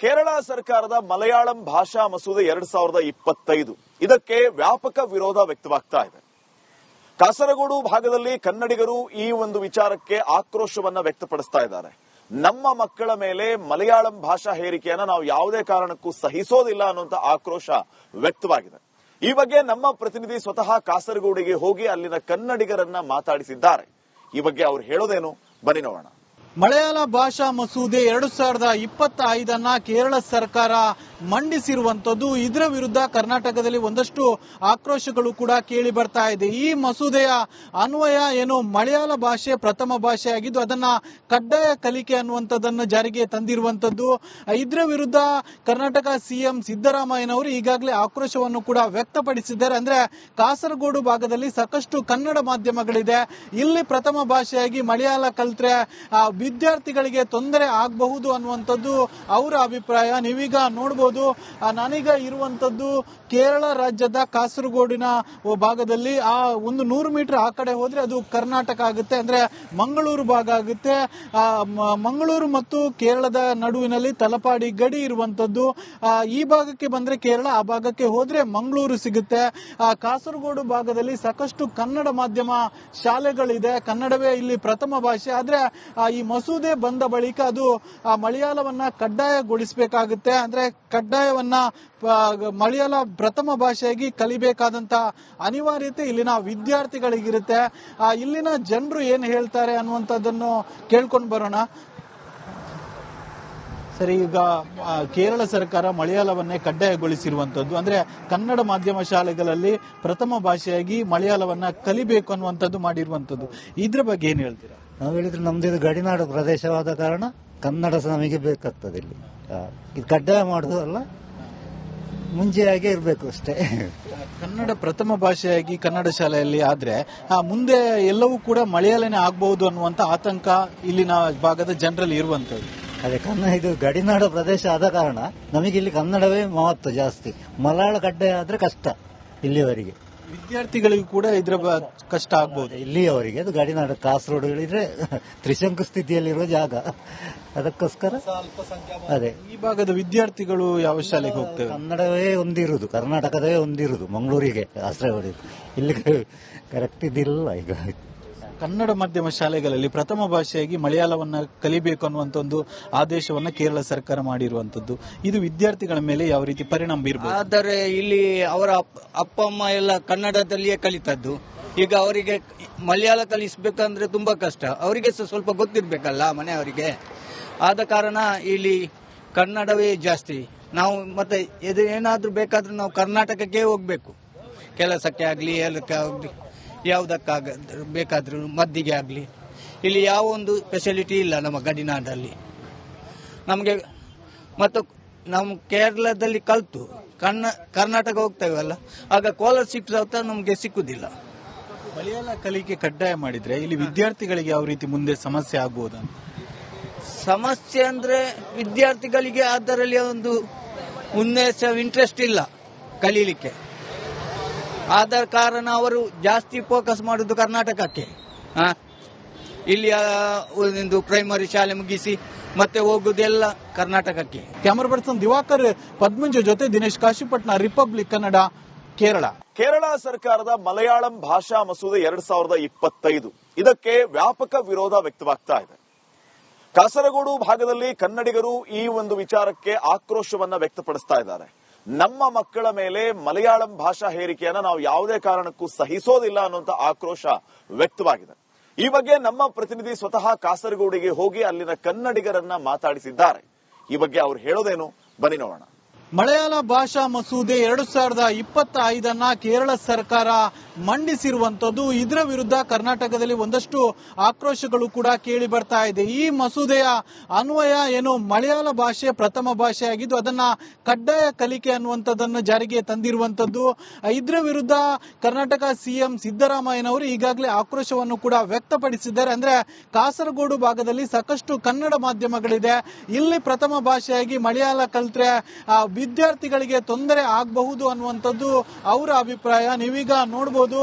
ಕೇರಳ ಸರ್ಕಾರದ ಮಲಯಾಳಂ ಭಾಷಾ ಮಸೂದೆ 2025 ಇದಕ್ಕೆ ವ್ಯಾಪಕ ವಿರೋಧ ವ್ಯಕ್ತವಾಗ್ತಾ ಇದೆ. ಕಾಸರಗೋಡು ಭಾಗದಲ್ಲಿ ಕನ್ನಡಿಗರು ಈ ಒಂದು ವಿಚಾರಕ್ಕೆ ಆಕ್ರೋಶವನ್ನ ವ್ಯಕ್ತಪಡಿಸ್ತಾ ಇದ್ದಾರೆ. ನಮ್ಮ ಮಕ್ಕಳ ಮೇಲೆ ಮಲಯಾಳಂ ಭಾಷಾ ಹೇರಿಕೆಯನ್ನ ನಾವು ಯಾವುದೇ ಕಾರಣಕ್ಕೂ ಸಹಿಸೋದಿಲ್ಲ ಅನ್ನುವಂತ ಆಕ್ರೋಶ ವ್ಯಕ್ತವಾಗಿದೆ. ಈ ಬಗ್ಗೆ ನಮ್ಮ ಪ್ರತಿನಿಧಿ ಸ್ವತಃ ಕಾಸರಗೋಡಿಗೆ ಹೋಗಿ ಅಲ್ಲಿನ ಕನ್ನಡಿಗರನ್ನ ಮಾತಾಡಿಸಿದ್ದಾರೆ. ಈ ಬಗ್ಗೆ ಅವರು ಹೇಳೋದೇನು ಬನ್ನಿ ನೋಡೋಣ. ಮಲಯಾಳ ಭಾಷಾ ಮಸೂದೆ 2025 ಕೇರಳ ಸರ್ಕಾರ ಮಂಡಿಸಿರುವಂತದ್ದು. ಇದರ ವಿರುದ್ಧ ಕರ್ನಾಟಕದಲ್ಲಿ ಒಂದಷ್ಟು ಆಕ್ರೋಶಗಳು ಕೂಡ ಕೇಳಿ ಬರ್ತಾ ಇದೆ. ಈ ಮಸೂದೆಯ ಅನ್ವಯ ಏನು ಮಲಯಾಳ ಭಾಷೆ ಪ್ರಥಮ ಭಾಷೆ ಆಗಿದ್ದು ಅದನ್ನ ಕಡ್ಡಾಯ ಕಲಿಕೆ ಅನ್ನುವಂಥದ್ದನ್ನು ಜಾರಿಗೆ ತಂದಿರುವಂತದ್ದು. ಇದರ ವಿರುದ್ಧ ಕರ್ನಾಟಕ ಸಿಎಂ ಸಿದ್ದರಾಮಯ್ಯನವರು ಈಗಾಗಲೇ ಆಕ್ರೋಶವನ್ನು ಕೂಡ ವ್ಯಕ್ತಪಡಿಸಿದ್ದಾರೆ. ಅಂದ್ರೆ ಕಾಸರಗೋಡು ಭಾಗದಲ್ಲಿ ಸಾಕಷ್ಟು ಕನ್ನಡ ಮಾಧ್ಯಮಗಳಿದೆ. ಇಲ್ಲಿ ಪ್ರಥಮ ಭಾಷೆಯಾಗಿ ಮಲಯಾಳ ಕಲ್ತ್ರೆ ವಿದ್ಯಾರ್ಥಿಗಳಿಗೆ ತೊಂದರೆ ಆಗಬಹುದು ಅನ್ನುವಂಥದ್ದು ಅವರ ಅಭಿಪ್ರಾಯ. ನೀವೀಗ ನೋಡಬಹುದು, ನಾನೀಗ ಇರುವಂತದ್ದು ಕೇರಳ ರಾಜ್ಯದ ಕಾಸರಗೋಡಿನ ಭಾಗದಲ್ಲಿ. ಆ ಒಂದು 100 ಮೀಟರ್ ಆ ಕಡೆ ಹೋದ್ರೆ ಅದು ಕರ್ನಾಟಕ ಆಗುತ್ತೆ, ಅಂದ್ರೆ ಮಂಗಳೂರು ಭಾಗ ಆಗುತ್ತೆ. ಮಂಗಳೂರು ಮತ್ತು ಕೇರಳದ ನಡುವಿನಲ್ಲಿ ತಲಪಾಡಿ ಗಡಿ ಇರುವಂತದ್ದು. ಈ ಭಾಗಕ್ಕೆ ಬಂದ್ರೆ ಕೇರಳ, ಆ ಭಾಗಕ್ಕೆ ಹೋದ್ರೆ ಮಂಗಳೂರು ಸಿಗುತ್ತೆ. ಕಾಸರಗೋಡು ಭಾಗದಲ್ಲಿ ಸಾಕಷ್ಟು ಕನ್ನಡ ಮಾಧ್ಯಮ ಶಾಲೆಗಳಿದೆ. ಕನ್ನಡವೇ ಇಲ್ಲಿ ಪ್ರಥಮ ಭಾಷೆ. ಆದ್ರೆ ಈ ಮಸೂದೆ ಬಂದ ಬಳಿಕ ಅದು ಮಲಯಾಳವನ್ನ ಕಡ್ಡಾಯಗೊಳಿಸಬೇಕಾಗುತ್ತೆ. ಅಂದ್ರೆ ಕಡ್ಡಾಯವನ್ನ ಮಲಯಾಳ ಪ್ರಥಮ ಭಾಷೆಯಾಗಿ ಕಲಿಬೇಕಾದಂತ ಅನಿವಾರ್ಯತೆ ಇಲ್ಲಿನ ವಿದ್ಯಾರ್ಥಿಗಳಿಗಿರುತ್ತೆ. ಇಲ್ಲಿನ ಜನರು ಏನ್ ಹೇಳ್ತಾರೆ ಅನ್ನುವಂಥದ್ದನ್ನು ಕೇಳ್ಕೊಂಡು ಬರೋಣ. ಸರಿ, ಈಗ ಕೇರಳ ಸರ್ಕಾರ ಮಲಯಾಳವನ್ನೇ ಕಡ್ಡಾಯಗೊಳಿಸಿರುವಂತದ್ದು. ಅಂದ್ರೆ ಕನ್ನಡ ಮಾಧ್ಯಮ ಶಾಲೆಗಳಲ್ಲಿ ಪ್ರಥಮ ಭಾಷೆಯಾಗಿ ಮಲಯಾಳವನ್ನ ಕಲಿಬೇಕು ಅನ್ನುವಂಥದ್ದು ಮಾಡಿರುವಂತದ್ದು. ಇದ್ರ ಬಗ್ಗೆ ಏನ್ ಹೇಳ್ತೀರಾ? ನಾವು ಹೇಳಿದ್ರೆ ನಮ್ದು ಇದು ಗಡಿನಾಡು ಪ್ರದೇಶವಾದ ಕಾರಣ ಕನ್ನಡ ನಮಗೆ ಬೇಕಾಗ್ತದೆ. ಇಲ್ಲಿ ಇದು ಕಡ್ಡಾಯ ಮಾಡುವುದಲ್ಲ, ಮುಂಚೆಯಾಗೆ ಇರಬೇಕು ಅಷ್ಟೇ. ಕನ್ನಡ ಪ್ರಥಮ ಭಾಷೆಯಾಗಿ ಕನ್ನಡ ಶಾಲೆಯಲ್ಲಿ ಆದ್ರೆ ಮುಂದೆ ಎಲ್ಲವೂ ಕೂಡ ಮಲಯಾಳನೇ ಆಗಬಹುದು ಅನ್ನುವಂತ ಆತಂಕ ಇಲ್ಲಿನ ಭಾಗದ ಜನರಲ್ಲಿ ಇರುವಂತದ್ದು. ಅದೇ ಇದು ಗಡಿನಾಡು ಪ್ರದೇಶ ಆದ ಕಾರಣ ನಮಗೆ ಇಲ್ಲಿ ಕನ್ನಡವೇ ಮಹತ್ವ ಜಾಸ್ತಿ. ಮಲಯಾಳ ಕಡ್ಡಾಯ ಆದ್ರೆ ಕಷ್ಟ ಇಲ್ಲಿಯವರೆಗೆ. ವಿದ್ಯಾರ್ಥಿಗಳಿಗೂ ಕೂಡ ಇದ್ರ ಕಷ್ಟ ಆಗ್ಬಹುದು. ಇಲ್ಲಿಯವರೆಗೆ ಅದು ಗಡಿನಾಡು ಕಾಸರಗೋಡು ಹೇಳಿದ್ರೆ ತ್ರಿಶಂಕು ಸ್ಥಿತಿಯಲ್ಲಿರುವ ಜಾಗ, ಅದಕ್ಕೋಸ್ಕರ ಅದೇ ಈ ಭಾಗದ ವಿದ್ಯಾರ್ಥಿಗಳು ಯಾವ ಶಾಲೆಗೆ ಹೋಗ್ತೇವೆ? ಕನ್ನಡವೇ ಹೊಂದಿರುವುದು, ಕರ್ನಾಟಕದವೇ ಹೊಂದಿರುವುದು, ಮಂಗಳೂರಿಗೆ ಆಶ್ರಯ ಹೊಡೆಯುದು. ಇಲ್ಲಿ ಕರೆಕ್ಟ್ ಇದಿಲ್ಲ. ಈಗ ಕನ್ನಡ ಮಾಧ್ಯಮ ಶಾಲೆಗಳಲ್ಲಿ ಪ್ರಥಮ ಭಾಷೆಯಾಗಿ ಮಲಯಾಳವನ್ನ ಕಲಿಬೇಕು ಅನ್ನುವಂತ ಒಂದು ಆದೇಶವನ್ನ ಕೇರಳ ಸರ್ಕಾರ ಮಾಡಿರುವಂತದ್ದು. ಇದು ವಿದ್ಯಾರ್ಥಿಗಳ ಮೇಲೆ ಯಾವ ರೀತಿ ಪರಿಣಾಮ ಬೀರಬಹುದು? ಆದರೆ ಇಲ್ಲಿ ಅವರ ಅಪ್ಪ ಅಮ್ಮ ಎಲ್ಲ ಕನ್ನಡದಲ್ಲಿಯೇ ಕಲಿತದ್ದು. ಈಗ ಅವರಿಗೆ ಮಲಯಾಳ ಕಲಿಸಬೇಕಂದ್ರೆ ತುಂಬಾ ಕಷ್ಟ. ಅವರಿಗೆ ಸ್ವಲ್ಪ ಗೊತ್ತಿರ್ಬೇಕಲ್ಲ ಮನೆಯವರಿಗೆ. ಆದ ಕಾರಣ ಇಲ್ಲಿ ಕನ್ನಡವೇ ಜಾಸ್ತಿ. ನಾವು ಮತ್ತೆ ಇದು ಏನಾದ್ರೂ ಬೇಕಾದ್ರೂ ನಾವು ಕರ್ನಾಟಕಕ್ಕೆ ಹೋಗ್ಬೇಕು, ಕೆಲಸಕ್ಕೆ ಆಗ್ಲಿ ಎಲ್ಲಕ್ಕೆ ಆಗ್ಲಿ, ಯಾವುದಕ್ಕಾಗ ಬೇಕಾದ್ರೂ ಮದ್ದಿಗೆ ಆಗಲಿ. ಇಲ್ಲಿ ಯಾವ ಒಂದು ಫೆಸಿಲಿಟಿ ಇಲ್ಲ ನಮ್ಮ ಗಡಿನಾಡಲ್ಲಿ ನಮಗೆ. ಮತ್ತು ನಾವು ಕೇರಳದಲ್ಲಿ ಕಲ್ತು ಕರ್ನಾಟಕ ಹೋಗ್ತೇವಲ್ಲ, ಆಗ ಸ್ಕಾಲರ್ಶಿಪ್ ಸಹ ನಮಗೆ ಸಿಕ್ಕುದಿಲ್ಲ. ಮಲಯಾಳ ಕಲಿಕೆ ಕಡ್ಡಾಯ ಮಾಡಿದ್ರೆ ಇಲ್ಲಿ ವಿದ್ಯಾರ್ಥಿಗಳಿಗೆ ಯಾವ ರೀತಿ ಮುಂದೆ ಸಮಸ್ಯೆ ಆಗಬಹುದು? ಸಮಸ್ಯೆ ಅಂದ್ರೆ ವಿದ್ಯಾರ್ಥಿಗಳಿಗೆ ಅದರಲ್ಲಿ ಒಂದು ಉನ್ನೇಸ ಇಂಟ್ರೆಸ್ಟ್ ಇಲ್ಲ ಕಲೀಲಿಕ್ಕೆ. ಆದ ಕಾರಣ ಅವರು ಜಾಸ್ತಿ ಫೋಕಸ್ ಮಾಡುದು ಕರ್ನಾಟಕಕ್ಕೆ. ಇಲ್ಲಿ ಒಂದು ಪ್ರೈಮರಿ ಶಾಲೆ ಮುಗಿಸಿ ಮತ್ತೆ ಹೋಗುದೆಲ್ಲ ಕರ್ನಾಟಕಕ್ಕೆ. ಕ್ಯಾಮರಾ ಪರ್ಸನ್ ದಿವಾಕರ್ ಪದ್ಮಂಜ ಜೊತೆ ದಿನೇಶ್ ಕಾಶಿಪಟ್ನ, ರಿಪಬ್ಲಿಕ್ ಕನ್ನಡ, ಕೇರಳ. ಕೇರಳ ಸರ್ಕಾರದ ಮಲಯಾಳಂ ಭಾಷಾ ಮಸೂದೆ 2025 ಇದಕ್ಕೆ ವ್ಯಾಪಕ ವಿರೋಧ ವ್ಯಕ್ತವಾಗ್ತಾ ಇದೆ. ಕಾಸರಗೋಡು ಭಾಗದಲ್ಲಿ ಕನ್ನಡಿಗರು ಈ ಒಂದು ವಿಚಾರಕ್ಕೆ ಆಕ್ರೋಶವನ್ನ ವ್ಯಕ್ತಪಡಿಸ್ತಾ ಇದ್ದಾರೆ. ನಮ್ಮ ಮಕ್ಕಳ ಮೇಲೆ ಮಲಯಾಳಂ ಭಾಷಾ ಹೇರಿಕೆಯನ್ನ ನಾವು ಯಾವುದೇ ಕಾರಣಕ್ಕೂ ಸಹಿಸೋದಿಲ್ಲ ಅನ್ನುವಂತ ಆಕ್ರೋಶ ವ್ಯಕ್ತವಾಗಿದೆ. ಈ ಬಗ್ಗೆ ನಮ್ಮ ಪ್ರತಿನಿಧಿ ಸ್ವತಃ ಕಾಸರಗೋಡಿಗೆ ಹೋಗಿ ಅಲ್ಲಿನ ಕನ್ನಡಿಗರನ್ನ ಮಾತಾಡಿಸಿದ್ದಾರೆ. ಈ ಬಗ್ಗೆ ಅವರು ಹೇಳೋದೇನು ಬನ್ನಿ ನೋಡೋಣ. ಮಲಯಾಳ ಭಾಷಾ ಮಸೂದೆ 2025 ಕೇರಳ ಸರ್ಕಾರ ಮಂಡಿಸಿರುವಂತದ್ದು. ಇದರ ವಿರುದ್ಧ ಕರ್ನಾಟಕದಲ್ಲಿ ಒಂದಷ್ಟು ಆಕ್ರೋಶಗಳು ಕೂಡ ಕೇಳಿ ಬರ್ತಾ ಇದೆ. ಈ ಮಸೂದೆಯ ಅನ್ವಯ ಏನು ಮಲಯಾಳ ಭಾಷೆ ಪ್ರಥಮ ಭಾಷೆ ಆಗಿದ್ದು ಅದನ್ನ ಕಡ್ಡಾಯ ಕಲಿಕೆ ಅನ್ನುವಂಥದ್ದನ್ನು ಜಾರಿಗೆ ತಂದಿರುವಂತದ್ದು. ಇದರ ವಿರುದ್ಧ ಕರ್ನಾಟಕ ಸಿಎಂ ಸಿದ್ದರಾಮಯ್ಯನವರು ಈಗಾಗಲೇ ಆಕ್ರೋಶವನ್ನು ಕೂಡ ವ್ಯಕ್ತಪಡಿಸಿದ್ದಾರೆ. ಅಂದ್ರೆ ಕಾಸರಗೋಡು ಭಾಗದಲ್ಲಿ ಸಾಕಷ್ಟು ಕನ್ನಡ ಮಾಧ್ಯಮಗಳಿದೆ. ಇಲ್ಲಿ ಪ್ರಥಮ ಭಾಷೆಯಾಗಿ ಮಲಯಾಳ ಕಲ್ತ್ರೆ ವಿದ್ಯಾರ್ಥಿಗಳಿಗೆ ತೊಂದರೆ ಆಗಬಹುದು ಅನ್ನುವಂಥದ್ದು ಅವರ ಅಭಿಪ್ರಾಯ. ನೀವೀಗ ನೋಡಬಹುದು,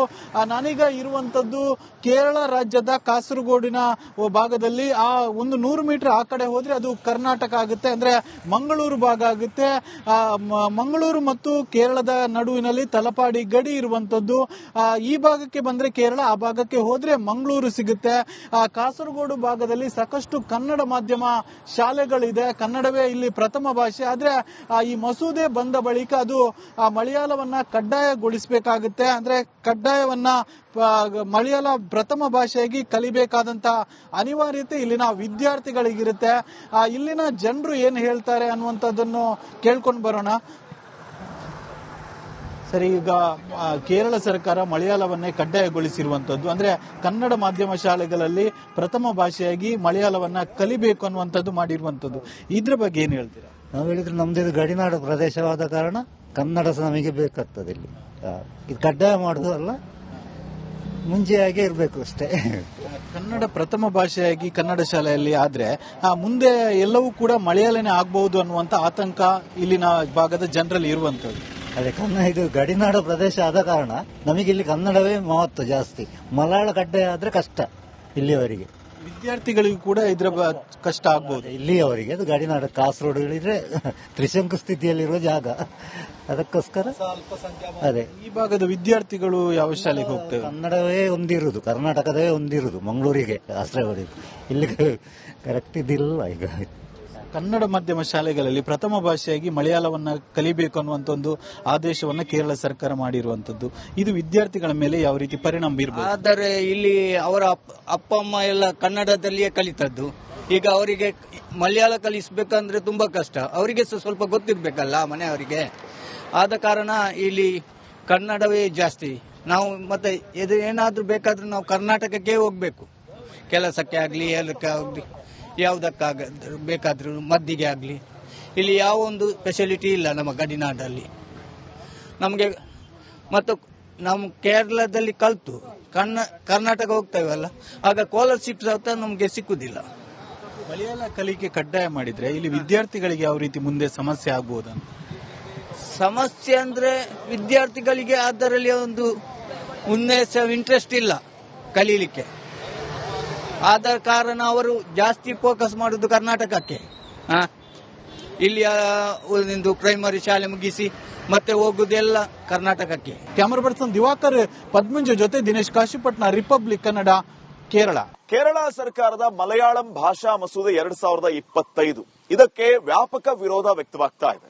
ನಾನೀಗ ಇರುವಂತದ್ದು ಕೇರಳ ರಾಜ್ಯದ ಕಾಸರಗೋಡಿನ ಭಾಗದಲ್ಲಿ. ಆ ಒಂದು 100 ಮೀಟರ್ ಆ ಕಡೆ ಹೋದ್ರೆ ಅದು ಕರ್ನಾಟಕ ಆಗುತ್ತೆ, ಅಂದ್ರೆ ಮಂಗಳೂರು ಭಾಗ ಆಗುತ್ತೆ. ಮಂಗಳೂರು ಮತ್ತು ಕೇರಳದ ನಡುವಿನಲ್ಲಿ ತಲಪಾಡಿ ಗಡಿ ಇರುವಂತದ್ದು. ಈ ಭಾಗಕ್ಕೆ ಬಂದ್ರೆ ಕೇರಳ, ಆ ಭಾಗಕ್ಕೆ ಹೋದ್ರೆ ಮಂಗಳೂರು ಸಿಗುತ್ತೆ. ಕಾಸರಗೋಡು ಭಾಗದಲ್ಲಿ ಸಾಕಷ್ಟು ಕನ್ನಡ ಮಾಧ್ಯಮ ಶಾಲೆಗಳಿದೆ. ಕನ್ನಡವೇ ಇಲ್ಲಿ ಪ್ರಥಮ ಭಾಷೆ. ಆದ್ರೆ ಈ ಮಸೂದೆ ಬಂದ ಬಳಿಕ ಅದು ಮಲಯಾಳವನ್ನ ಕಡ್ಡಾಯಗೊಳಿಸಬೇಕಾಗುತ್ತೆ. ಅಂದ್ರೆ ಕಡ್ಡಾಯವನ್ನ ಮಲಯಾಳ ಪ್ರಥಮ ಭಾಷೆಯಾಗಿ ಕಲಿಬೇಕಾದಂತ ಅನಿವಾರ್ಯತೆ ಇಲ್ಲಿನ ವಿದ್ಯಾರ್ಥಿಗಳಿಗಿರುತ್ತೆ. ಇಲ್ಲಿನ ಜನರು ಏನ್ ಹೇಳ್ತಾರೆ ಅನ್ನುವಂಥದ್ದನ್ನು ಕೇಳ್ಕೊಂಡು ಬರೋಣ. ಸರಿ, ಈಗ ಕೇರಳ ಸರ್ಕಾರ ಮಲಯಾಳವನ್ನೇ ಕಡ್ಡಾಯಗೊಳಿಸಿರುವಂತದ್ದು, ಅಂದ್ರೆ ಕನ್ನಡ ಮಾಧ್ಯಮ ಶಾಲೆಗಳಲ್ಲಿ ಪ್ರಥಮ ಭಾಷೆಯಾಗಿ ಮಲಯಾಳವನ್ನ ಕಲಿಬೇಕು ಅನ್ನುವಂಥದ್ದು ಮಾಡಿರುವಂತದ್ದು. ಇದ್ರ ಬಗ್ಗೆ ಏನ್ ಹೇಳ್ತೀರಾ? ನಾವು ಹೇಳಿದ್ರೆ ನಮ್ದು ಗಡಿನಾಡು ಪ್ರದೇಶವಾದ ಕಾರಣ ಕನ್ನಡ ನಮಗೆ ಬೇಕಾಗ್ತದೆ ಇಲ್ಲಿ. ಇದು ಕಡ್ಡಾಯ ಮಾಡುದು ಅಲ್ಲ, ಮುಂಚೆಯಾಗೆ ಇರಬೇಕು ಅಷ್ಟೇ. ಕನ್ನಡ ಪ್ರಥಮ ಭಾಷೆಯಾಗಿ ಕನ್ನಡ ಶಾಲೆಯಲ್ಲಿ ಆದ್ರೆ ಮುಂದೆ ಎಲ್ಲವೂ ಕೂಡ ಮಲಯಾಳನೇ ಆಗಬಹುದು ಅನ್ನುವಂತ ಆತಂಕ ಇಲ್ಲಿನ ಭಾಗದ ಜನರಲ್ಲಿ ಇರುವಂತದ್ದು. ಅದೇ ಇದು ಗಡಿನಾಡು ಪ್ರದೇಶ ಆದ ಕಾರಣ ನಮಗೆ ಇಲ್ಲಿ ಕನ್ನಡವೇ ಮಹತ್ವ ಜಾಸ್ತಿ. ಮಲಯಾಳ ಕಡ್ಡಾಯ ಆದ್ರೆ ಕಷ್ಟ ಇಲ್ಲಿಯವರಿಗೆ. ವಿದ್ಯಾರ್ಥಿಗಳಿಗೂ ಕೂಡ ಇದರ ಕಷ್ಟ ಆಗಬಹುದು. ಇಲ್ಲಿಯವರಿಗೆ ಅದು ಗಡಿನಾಡು ಕಾಸರಗೋಡುಗಳಿದ್ರೆ ತ್ರಿಶಂಕು ಸ್ಥಿತಿಯಲ್ಲಿರುವ ಜಾಗ, ಅದಕ್ಕೋಸ್ಕರ ಅದೇ ಈ ಭಾಗದ ವಿದ್ಯಾರ್ಥಿಗಳು ಯಾವ ಶಾಲೆಗೆ ಹೋಗ್ತೇವೆ? ಕನ್ನಡವೇ ಒಂದಿರುವುದು, ಕರ್ನಾಟಕದವೇ ಒಂದಿರುವುದು, ಮಂಗಳೂರಿಗೆ ಕಾಸರಗೋಡು. ಇಲ್ಲಿ ಕರೆಕ್ಟ್ ಇದಿಲ್ಲ. ಈಗ ಕನ್ನಡ ಮಾಧ್ಯಮ ಶಾಲೆಗಳಲ್ಲಿ ಪ್ರಥಮ ಭಾಷೆಯಾಗಿ ಮಲಯಾಳವನ್ನ ಕಲಿಬೇಕು ಅನ್ನುವಂತ ಒಂದು ಆದೇಶವನ್ನ ಕೇರಳ ಸರ್ಕಾರ ಮಾಡಿರುವಂತದ್ದು. ಇದು ವಿದ್ಯಾರ್ಥಿಗಳ ಮೇಲೆ ಯಾವ ರೀತಿ ಪರಿಣಾಮ ಬೀರಬಹುದು? ಆದರೆ ಇಲ್ಲಿ ಅವರ ಅಪ್ಪ ಅಮ್ಮ ಎಲ್ಲ ಕನ್ನಡದಲ್ಲಿಯೇ ಕಲಿತದ್ದು. ಈಗ ಅವರಿಗೆ ಮಲಯಾಳ ಕಲಿಸಬೇಕಂದ್ರೆ ತುಂಬಾ ಕಷ್ಟ. ಅವರಿಗೆ ಸ್ವಲ್ಪ ಗೊತ್ತಿರ್ಬೇಕಲ್ಲ ಮನೆಯವರಿಗೆ. ಆದ ಕಾರಣ ಇಲ್ಲಿ ಕನ್ನಡವೇ ಜಾಸ್ತಿ. ನಾವು ಮತ್ತೆ ಇದು ಏನಾದ್ರೂ ಬೇಕಾದ್ರೂ ನಾವು ಕರ್ನಾಟಕಕ್ಕೆ ಹೋಗ್ಬೇಕು, ಕೆಲಸಕ್ಕೆ ಆಗ್ಲಿ, ಎಲ್ಲಕ್ಕೆ ಆಗ್ಲಿ, ಯಾವುದಕ್ಕಾಗ ಬೇಕಾದ್ರೂ ಮದ್ದಿಗೆ ಆಗಲಿ. ಇಲ್ಲಿ ಯಾವ ಒಂದು ಫೆಸಿಲಿಟಿ ಇಲ್ಲ ನಮ್ಮ ಗಡಿನಾಡಲ್ಲಿ ನಮಗೆ. ಮತ್ತು ನಾವು ಕೇರಳದಲ್ಲಿ ಕಲಿತು ಕರ್ನಾಟಕ ಹೋಗ್ತೇವಲ್ಲ, ಆಗ ಸ್ಕಾಲರ್ಶಿಪ್ ಸಹ ನಮಗೆ ಸಿಕ್ಕುದಿಲ್ಲ. ಮಲಯಾಳ ಕಲಿಕೆ ಕಡ್ಡಾಯ ಮಾಡಿದ್ರೆ ಇಲ್ಲಿ ವಿದ್ಯಾರ್ಥಿಗಳಿಗೆ ಯಾವ ರೀತಿ ಮುಂದೆ ಸಮಸ್ಯೆ ಆಗಬಹುದಂತ? ಸಮಸ್ಯೆ ಅಂದ್ರೆ ವಿದ್ಯಾರ್ಥಿಗಳಿಗೆ ಅದರಲ್ಲಿ ಒಂದು ಇಂಟ್ರೆಸ್ಟ್ ಇಲ್ಲ ಕಲೀಲಿಕ್ಕೆ. ಆದ ಕಾರಣ ಅವರು ಜಾಸ್ತಿ ಫೋಕಸ್ ಮಾಡುದು ಕರ್ನಾಟಕಕ್ಕೆ. ಇಲ್ಲಿ ಒಂದು ಪ್ರೈಮರಿ ಶಾಲೆ ಮುಗಿಸಿ ಮತ್ತೆ ಹೋಗುದೆಲ್ಲ ಕರ್ನಾಟಕಕ್ಕೆ. ಕ್ಯಾಮರಾ ಪರ್ಸನ್ ದಿವಾಕರ್ ಪದ್ಮಂಜ ಜೊತೆ ದಿನೇಶ್ ಕಾಶಿಪಟ್ನ, ರಿಪಬ್ಲಿಕ್ ಕನ್ನಡ, ಕೇರಳ. ಕೇರಳ ಸರ್ಕಾರದ ಮಲಯಾಳಂ ಭಾಷಾ ಮಸೂದೆ 2025 ಇದಕ್ಕೆ ವ್ಯಾಪಕ ವಿರೋಧ ವ್ಯಕ್ತವಾಗ್ತಾ ಇದೆ.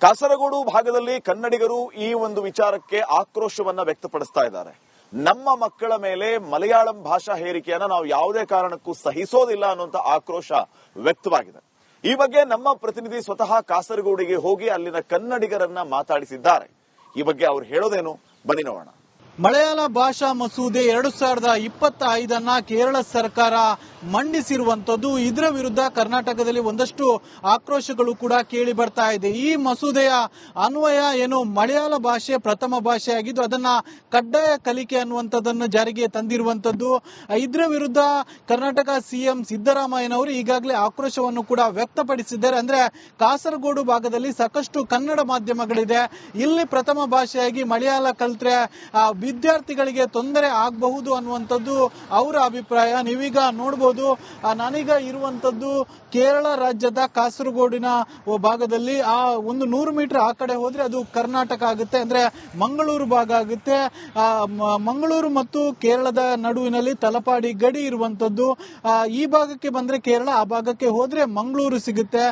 ಕಾಸರಗೋಡು ಭಾಗದಲ್ಲಿ ಕನ್ನಡಿಗರು ಈ ಒಂದು ವಿಚಾರಕ್ಕೆ ಆಕ್ರೋಶವನ್ನ ವ್ಯಕ್ತಪಡಿಸ್ತಾ ಇದ್ದಾರೆ. ನಮ್ಮ ಮಕ್ಕಳ ಮೇಲೆ ಮಲಯಾಳಂ ಭಾಷಾ ಹೇರಿಕೆಯನ್ನ ನಾವು ಯಾವುದೇ ಕಾರಣಕ್ಕೂ ಸಹಿಸೋದಿಲ್ಲ ಅನ್ನುವಂತ ಆಕ್ರೋಶ ವ್ಯಕ್ತವಾಗಿದೆ. ಈ ಬಗ್ಗೆ ನಮ್ಮ ಪ್ರತಿನಿಧಿ ಸ್ವತಃ ಕಾಸರಗೋಡಿಗೆ ಹೋಗಿ ಅಲ್ಲಿನ ಕನ್ನಡಿಗರನ್ನ ಮಾತಾಡಿಸಿದ್ದಾರೆ. ಈ ಬಗ್ಗೆ ಅವ್ರು ಹೇಳೋದೇನು, ಬನ್ನಿ ನೋಡೋಣ. ಮಲಯಾಳ ಭಾಷಾ ಮಸೂದೆ 2025 ಕೇರಳ ಸರ್ಕಾರ ಮಂಡಿಸಿರುವಂತದ್ದು. ಇದರ ವಿರುದ್ಧ ಕರ್ನಾಟಕದಲ್ಲಿ ಒಂದಷ್ಟು ಆಕ್ರೋಶಗಳು ಕೂಡ ಕೇಳಿ ಬರ್ತಾ ಇದೆ. ಈ ಮಸೂದೆಯ ಅನ್ವಯ ಏನು ಮಲಯಾಳ ಭಾಷೆ ಪ್ರಥಮ ಭಾಷೆಯಾಗಿದ್ದು ಅದನ್ನ ಕಡ್ಡಾಯ ಕಲಿಕೆ ಅನ್ನುವಂಥದ್ದನ್ನು ಜಾರಿಗೆ ತಂದಿರುವಂತದ್ದು. ಇದರ ವಿರುದ್ಧ ಕರ್ನಾಟಕ ಸಿಎಂ ಸಿದ್ದರಾಮಯ್ಯನವರು ಈಗಾಗಲೇ ಆಕ್ರೋಶವನ್ನು ಕೂಡ ವ್ಯಕ್ತಪಡಿಸಿದ್ದಾರೆ. ಅಂದ್ರೆ ಕಾಸರಗೋಡು ಭಾಗದಲ್ಲಿ ಸಾಕಷ್ಟು ಕನ್ನಡ ಮಾಧ್ಯಮಗಳಿದೆ. ಇಲ್ಲಿ ಪ್ರಥಮ ಭಾಷೆಯಾಗಿ ಮಲಯಾಳ ಕಲಿತ್ರೆ ವಿದ್ಯಾರ್ಥಿಗಳಿಗೆ ತೊಂದರೆ ಆಗಬಹುದು ಅನ್ನುವಂಥದ್ದು ಅವರ ಅಭಿಪ್ರಾಯ. ನೀವೀಗ ನೋಡಬಹುದು, ನಾನೀಗ ಇರುವಂತದ್ದು ಕೇರಳ ರಾಜ್ಯದ ಕಾಸರಗೋಡಿನ ಭಾಗದಲ್ಲಿ. ಆ ಒಂದು 100 ಮೀಟರ್ ಆ ಕಡೆ ಹೋದ್ರೆ ಅದು ಕರ್ನಾಟಕ ಆಗುತ್ತೆ, ಅಂದ್ರೆ ಮಂಗಳೂರು ಭಾಗ ಆಗುತ್ತೆ. ಮಂಗಳೂರು ಮತ್ತು ಕೇರಳದ ನಡುವಿನಲ್ಲಿ ತಲಪಾಡಿ ಗಡಿ ಇರುವಂತದ್ದು. ಈ ಭಾಗಕ್ಕೆ ಬಂದ್ರೆ ಕೇರಳ, ಆ ಭಾಗಕ್ಕೆ ಹೋದ್ರೆ ಮಂಗಳೂರು ಸಿಗುತ್ತೆ.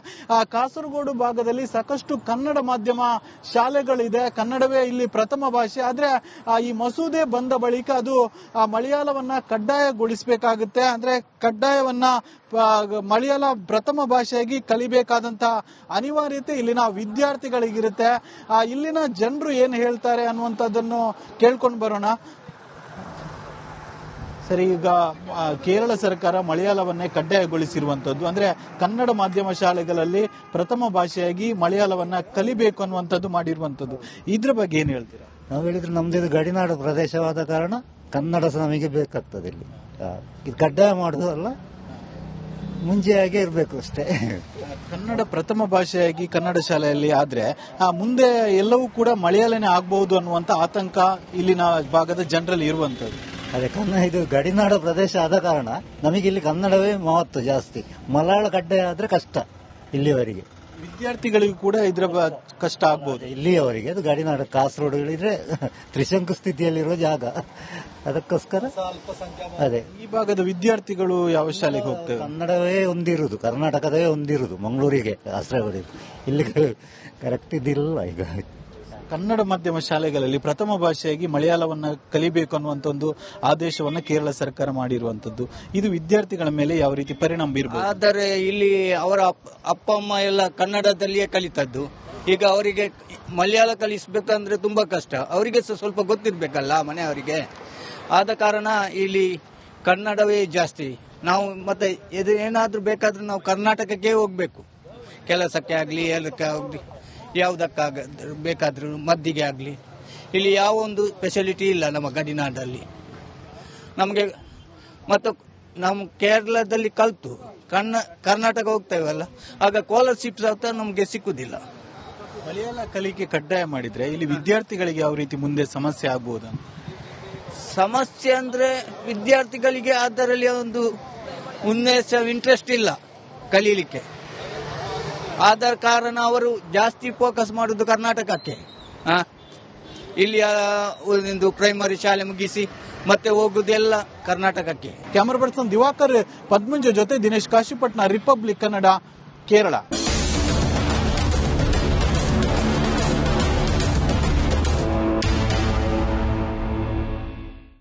ಕಾಸರಗೋಡು ಭಾಗದಲ್ಲಿ ಸಾಕಷ್ಟು ಕನ್ನಡ ಮಾಧ್ಯಮ ಶಾಲೆಗಳಿದೆ. ಕನ್ನಡವೇ ಇಲ್ಲಿ ಪ್ರಥಮ ಭಾಷೆ. ಆದ್ರೆ ಈ ಮಸೂದೆ ಬಂದ ಬಳಿಕ ಅದು ಮಲಯಾಳವನ್ನ ಕಡ್ಡಾಯಗೊಳಿಸಬೇಕಾಗುತ್ತೆ. ಅಂದ್ರೆ ಕಡ್ಡಾಯವನ್ನ ಮಲಯಾಳ ಪ್ರಥಮ ಭಾಷೆಯಾಗಿ ಕಲಿಬೇಕಾದಂತ ಅನಿವಾರ್ಯತೆ ಇಲ್ಲಿನ ವಿದ್ಯಾರ್ಥಿಗಳಿಗಿರುತ್ತೆ. ಇಲ್ಲಿನ ಜನರು ಏನ್ ಹೇಳ್ತಾರೆ ಅನ್ನುವಂಥದ್ದನ್ನು ಕೇಳ್ಕೊಂಡು ಬರೋಣ. ಸರಿ, ಈಗ ಕೇರಳ ಸರ್ಕಾರ ಮಲಯಾಳವನ್ನೇ ಕಡ್ಡಾಯಗೊಳಿಸಿರುವಂತದ್ದು, ಅಂದ್ರೆ ಕನ್ನಡ ಮಾಧ್ಯಮ ಶಾಲೆಗಳಲ್ಲಿ ಪ್ರಥಮ ಭಾಷೆಯಾಗಿ ಮಲಯಾಳವನ್ನ ಕಲಿಬೇಕು ಅನ್ನುವಂಥದ್ದು ಮಾಡಿರುವಂತದ್ದು. ಇದ್ರ ಬಗ್ಗೆ ಏನ್ ಹೇಳ್ತೀರಾ? ನಾವು ಹೇಳಿದ್ರೆ ನಮ್ದು ಗಡಿನಾಡು ಪ್ರದೇಶವಾದ ಕಾರಣ ಕನ್ನಡ ನಮಗೆ ಬೇಕಾಗ್ತದೆ ಇಲ್ಲಿ. ಇದು ಕಡ್ಡಾಯ ಮಾಡುದು ಅಲ್ಲ, ಮುಂಚೆ ಹಾಗೆ ಇರಬೇಕು ಅಷ್ಟೇ. ಕನ್ನಡ ಪ್ರಥಮ ಭಾಷೆಯಾಗಿ ಕನ್ನಡ ಶಾಲೆಯಲ್ಲಿ ಆದ್ರೆ ಮುಂದೆ ಎಲ್ಲವೂ ಕೂಡ ಮಲಯಾಳನೇ ಆಗಬಹುದು ಅನ್ನುವಂತ ಆತಂಕ ಇಲ್ಲಿನ ಭಾಗದ ಜನರಲ್ಲಿ ಇರುವಂತದ್ದು. ಅದೇ ಇದು ಗಡಿನಾಡು ಪ್ರದೇಶ ಆದ ಕಾರಣ ನಮಗೆ ಇಲ್ಲಿ ಕನ್ನಡವೇ ಮಹತ್ವ ಜಾಸ್ತಿ. ಮಲಯಾಳ ಕಡ್ಡಾಯ ಆದ್ರೆ ಕಷ್ಟ ಇಲ್ಲಿಯವರೆಗೆ. ವಿದ್ಯಾರ್ಥಿಗಳಿಗೂ ಕೂಡ ಇದರ ಕಷ್ಟ ಆಗ್ಬಹುದು. ಇಲ್ಲಿಯವರೆಗೆ ಅದು ಗಡಿನಾಡು ಕಾಸರಗೋಡುಗಳಿದ್ರೆ ತ್ರಿಶಂಕು ಸ್ಥಿತಿಯಲ್ಲಿರುವ ಜಾಗ, ಅದಕ್ಕೋಸ್ಕರ ಅದೇ ಈ ಭಾಗದ ವಿದ್ಯಾರ್ಥಿಗಳು ಯಾವ ಶಾಲೆಗೆ ಹೋಗ್ತೇವೆ? ಕನ್ನಡವೇ ಹೊಂದಿರುವುದು, ಕರ್ನಾಟಕದವೇ ಹೊಂದಿರುವುದು ಮಂಗಳೂರಿಗೆ ಕಾಸರಗೋಡಿಗೆ. ಇಲ್ಲಿ ಕರೆಕ್ಟ್ ಇದಿಲ್ಲ. ಈಗ ಕನ್ನಡ ಮಾಧ್ಯಮ ಶಾಲೆಗಳಲ್ಲಿ ಪ್ರಥಮ ಭಾಷೆಯಾಗಿ ಮಲಯಾಳವನ್ನ ಕಲಿಬೇಕು ಅನ್ನುವಂತ ಒಂದು ಆದೇಶವನ್ನ ಕೇರಳ ಸರ್ಕಾರ ಮಾಡಿರುವಂತದ್ದು, ಇದು ವಿದ್ಯಾರ್ಥಿಗಳ ಮೇಲೆ ಯಾವ ರೀತಿ ಪರಿಣಾಮ ಬೀರಬಹುದು? ಆದರೆ ಇಲ್ಲಿ ಅವರ ಅಪ್ಪ ಅಮ್ಮ ಎಲ್ಲ ಕನ್ನಡದಲ್ಲಿಯೇ ಕಲಿತದ್ದು. ಈಗ ಅವರಿಗೆ ಮಲಯಾಳ ಕಲಿಸಬೇಕಂದ್ರೆ ತುಂಬಾ ಕಷ್ಟ. ಅವರಿಗೆ ಸ್ವಲ್ಪ ಗೊತ್ತಿರ್ಬೇಕಲ್ಲ ಮನೆಯವರಿಗೆ. ಆದ ಕಾರಣ ಇಲ್ಲಿ ಕನ್ನಡವೇ ಜಾಸ್ತಿ. ನಾವು ಮತ್ತೆ ಇದು ಏನಾದ್ರೂ ಬೇಕಾದ್ರೆ ನಾವು ಕರ್ನಾಟಕಕ್ಕೆ ಹೋಗ್ಬೇಕು, ಕೆಲಸಕ್ಕೆ ಆಗ್ಲಿ, ಎಲ್ಲಕ್ಕೆ ಆಗ್ಲಿ, ಯಾವುದಕ್ಕಾಗ ಬೇಕಾದ್ರೂ ಮದ್ದಿಗೆ ಆಗಲಿ. ಇಲ್ಲಿ ಯಾವ ಒಂದು ಫೆಸಿಲಿಟಿ ಇಲ್ಲ ನಮ್ಮ ಗಡಿನಾಡಲ್ಲಿ ನಮಗೆ. ಮತ್ತು ನಮ್ಮ ಕೇರಳದಲ್ಲಿ ಕಲಿತು ಕರ್ನಾಟಕ ಹೋಗ್ತೇವಲ್ಲ, ಆಗ ಸ್ಕಾಲರ್ಶಿಪ್ ಸಹ ನಮಗೆ ಸಿಕ್ಕುದಿಲ್ಲ. ಮಲಯಾಳ ಕಲಿಕೆ ಕಡ್ಡಾಯ ಮಾಡಿದ್ರೆ ಇಲ್ಲಿ ವಿದ್ಯಾರ್ಥಿಗಳಿಗೆ ಯಾವ ರೀತಿ ಮುಂದೆ ಸಮಸ್ಯೆ ಆಗಬಹುದು? ಸಮಸ್ಯೆ ಅಂದ್ರೆ ವಿದ್ಯಾರ್ಥಿಗಳಿಗೆ ಅದರಲ್ಲಿ ಒಂದು ಇಂಟ್ರೆಸ್ಟ್ ಇಲ್ಲ ಕಲೀಲಿಕ್ಕೆ. ಆದ ಕಾರಣ ಅವರು ಜಾಸ್ತಿ ಫೋಕಸ್ ಮಾಡುದು ಕರ್ನಾಟಕಕ್ಕೆ. ಇಲ್ಲಿ ಒಂದು ಪ್ರೈಮರಿ ಶಾಲೆ ಮುಗಿಸಿ ಮತ್ತೆ ಹೋಗುದೆಲ್ಲ ಕರ್ನಾಟಕಕ್ಕೆ. ಕ್ಯಾಮರಾ ಪರ್ಸನ್ ದಿವಾಕರ್ ಪದ್ಮಂಜ ಜೊತೆ ದಿನೇಶ್ ಕಾಶಿಪಟ್ನ, ರಿಪಬ್ಲಿಕ್ ಕನ್ನಡ, ಕೇರಳ.